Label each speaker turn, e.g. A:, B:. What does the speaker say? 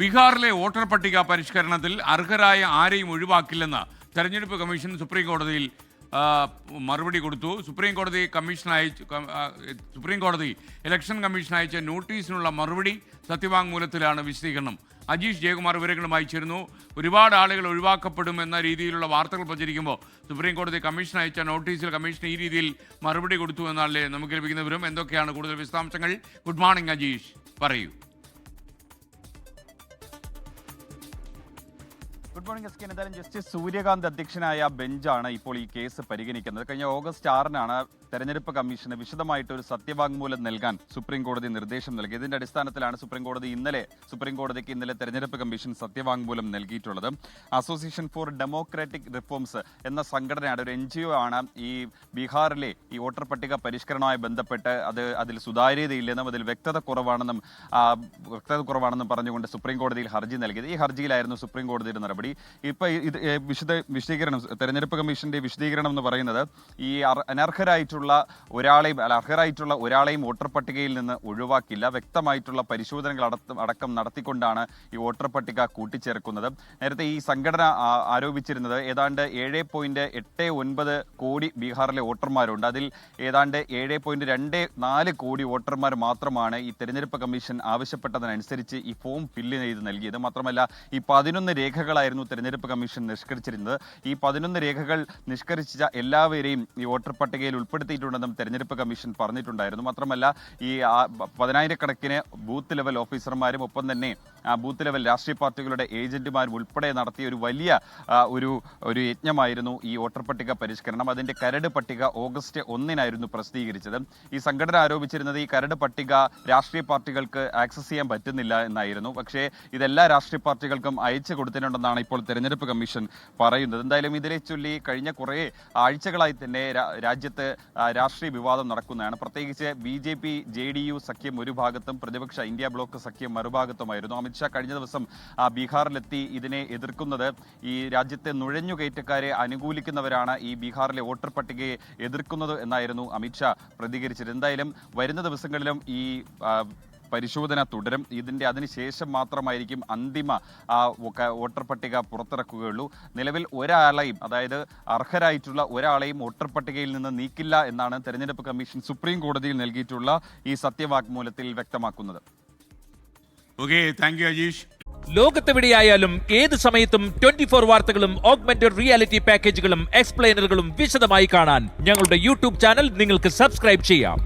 A: ബീഹാറിലെ വോട്ടർ പട്ടിക പരിഷ്കരണത്തിൽ അർഹരായ ആരെയും ഒഴിവാക്കില്ലെന്ന് തെരഞ്ഞെടുപ്പ് കമ്മീഷൻ സുപ്രീം കോടതിയിൽ മറുപടി കൊടുത്തു. സുപ്രീം കോടതി ഇലക്ഷൻ കമ്മീഷൻ അയച്ച നോട്ടീസിനുള്ള മറുപടി സത്യവാങ്മൂലത്തിലാണ് വിശദീകരണം. അജീഷ് ജയകുമാർ വിവരങ്ങളുമായി ചേരുന്നു. ഒരുപാട് ആളുകൾ ഒഴിവാക്കപ്പെടുമെന്ന രീതിയിലുള്ള വാർത്തകൾ പ്രചരിക്കുമ്പോൾ സുപ്രീം കോടതി കമ്മീഷൻ അയച്ച നോട്ടീസിൽ കമ്മീഷൻ ഈ രീതിയിൽ മറുപടി കൊടുത്തു എന്നാണല്ലേ നമുക്ക് ലഭിക്കുന്ന വിവരം. എന്തൊക്കെയാണ് കൂടുതൽ വിശദാംശങ്ങൾ? ഗുഡ് മോർണിംഗ് അജീഷ്, പറയൂ.
B: Good morning S K. എന്തായാലും ജസ്റ്റിസ് സൂര്യകാന്ത് അധ്യക്ഷനായ ബെഞ്ചാണ് ഇപ്പോൾ ഈ കേസ് പരിഗണിക്കുന്നത്. കഴിഞ്ഞ ഓഗസ്റ്റ് 6-നാണ് തെരഞ്ഞെടുപ്പ് കമ്മീഷന് വിശദമായിട്ട് ഒരു സത്യവാങ്മൂലം നൽകാൻ സുപ്രീം കോടതി നിർദ്ദേശം നൽകി. ഇതിന്റെ അടിസ്ഥാനത്തിലാണ് സുപ്രീം കോടതിക്ക് ഇന്നലെ തെരഞ്ഞെടുപ്പ് കമ്മീഷൻ സത്യവാങ്മൂലം നൽകിയിട്ടുള്ളത്. അസോസിയേഷൻ ഫോർ ഡെമോക്രാറ്റിക് റിഫോംസ് എന്ന സംഘടനയാണ്, ഒരു NGO ആണ്, ഈ ബീഹാറിലെ ഈ വോട്ടർ പട്ടിക പരിഷ്കരണവുമായി ബന്ധപ്പെട്ട് അതിൽ സുതാര്യതയില്ലെന്നും അതിൽ വ്യക്തത കുറവാണെന്നും പറഞ്ഞുകൊണ്ട് സുപ്രീം കോടതിയിൽ ഹർജി നൽകിയത്. ഈ ഹർജിയിലായിരുന്നു സുപ്രീം കോടതിയുടെ നടപടി. ഇപ്പൊ ഇത് വിശദീകരണം, തെരഞ്ഞെടുപ്പ് കമ്മീഷന്റെ വിശദീകരണം എന്ന് പറയുന്നത്, ഈ അനർഹരായിട്ടുള്ള ഒരാളെയും വോട്ടർ പട്ടികയിൽ നിന്ന് ഒഴിവാക്കില്ല. വ്യക്തമായിട്ടുള്ള പരിശോധനകൾ അടക്കം നടത്തിക്കൊണ്ടാണ് ഈ വോട്ടർ പട്ടിക കൂട്ടിച്ചേർക്കുന്നത്. നേരത്തെ ഈ സംഘടന ആരോപിച്ചിരുന്നത് ഏതാണ്ട് 7.89 കോടി ബീഹാറിലെ വോട്ടർമാരുണ്ട്. അതിൽ ഏതാണ്ട് 7.24 കോടി വോട്ടർമാർ മാത്രമാണ് ഈ തെരഞ്ഞെടുപ്പ് കമ്മീഷൻ ആവശ്യപ്പെട്ടതിനനുസരിച്ച് ഈ ഫോം ഫില്ല് ചെയ്ത് നൽകിയത്. മാത്രമല്ല, ഈ 11 രേഖകളായിരുന്നു തെരഞ്ഞെടുപ്പ് കമ്മീഷൻ നിഷ്കരിച്ചിരുന്നത്. ഈ 11 രേഖകൾ നിഷ്കരിച്ച എല്ലാവരെയും ഈ വോട്ടർ പട്ടികയിൽ ഉൾപ്പെടുത്തിയിട്ടുണ്ടെന്നും തെരഞ്ഞെടുപ്പ് കമ്മീഷൻ പറഞ്ഞിട്ടുണ്ടായിരുന്നു. മാത്രമല്ല, ഈ 10,000-കണക്കിന് ബൂത്ത് ലെവൽ ഓഫീസർമാരും ഒപ്പം തന്നെ ബൂത്ത് ലെവൽ രാഷ്ട്രീയ പാർട്ടികളുടെ ഏജന്റുമാരും ഉൾപ്പെടെ നടത്തിയ ഒരു വലിയ ഒരു യജ്ഞമായിരുന്നു ഈ വോട്ടർ പട്ടിക പരിഷ്കരണം. അതിന്റെ കരട് പട്ടിക ഓഗസ്റ്റ് 1-നായിരുന്നു പ്രസിദ്ധീകരിച്ചത്. ഈ സംഘടന ആരോപിച്ചിരുന്നത് ഈ കരട് പട്ടിക രാഷ്ട്രീയ പാർട്ടികൾക്ക് ആക്സസ് ചെയ്യാൻ പറ്റുന്നില്ല എന്നായിരുന്നു. പക്ഷേ ഇതെല്ലാ രാഷ്ട്രീയ പാർട്ടികൾക്കും അയച്ചു കൊടുത്തിട്ടുണ്ടെന്നാണ് ഇപ്പോൾ തെരഞ്ഞെടുപ്പ് കമ്മീഷൻ പറയുന്നത്. എന്തായാലും ഇതിനെ ചൊല്ലി കഴിഞ്ഞ കുറേ ആഴ്ചകളായി തന്നെ രാജ്യത്ത് രാഷ്ട്രീയ വിവാദം നടക്കുന്നതാണ്. പ്രത്യേകിച്ച് BJP JDU സഖ്യം ഒരു ഭാഗത്തും പ്രതിപക്ഷ ഇന്ത്യ ബ്ലോക്ക് സഖ്യം മറുഭാഗത്തുമായിരുന്നു. അമിത്ഷാ കഴിഞ്ഞ ദിവസം ബീഹാറിലെത്തി ഇതിനെ എതിർക്കുന്നത്, ഈ രാജ്യത്തെ നുഴഞ്ഞുകയറ്റക്കാരെ അനുകൂലിക്കുന്നവരാണ് ഈ ബീഹാറിലെ വോട്ടർ പട്ടികയെ എതിർക്കുന്നത് എന്നായിരുന്നു അമിത്ഷാ പ്രതികരിച്ചത്. എന്തായാലും വരുന്ന ദിവസങ്ങളിലും ഈ പരിശോധന തുടരും. അതിനുശേഷം മാത്രമായിരിക്കും അന്തിമ വോട്ടർ പട്ടിക പുറത്തിറക്കുകയുള്ളൂ. നിലവിൽ ഒരാളെയും, അതായത് അർഹരായിട്ടുള്ള ഒരാളെയും വോട്ടർ പട്ടികയിൽ നിന്ന് നീക്കില്ല എന്നാണ് തെരഞ്ഞെടുപ്പ് കമ്മീഷൻ സുപ്രീം കോടതിയിൽ നൽകിയിട്ടുള്ള ഈ സത്യവാങ്മൂലത്തിൽ വ്യക്തമാക്കുന്നത്.
C: ലോകത്തെവിടെയായാലും ഏത് സമയത്തും 24 വാർത്തകളും ഓഗ്മെന്റഡ് റിയാലിറ്റി പാക്കേജുകളും എക്സ്പ്ലെയിനറുകളും വിശദമായി കാണാൻ ഞങ്ങളുടെ YouTube ചാനൽ നിങ്ങൾക്ക് സബ്സ്ക്രൈബ് ചെയ്യാം.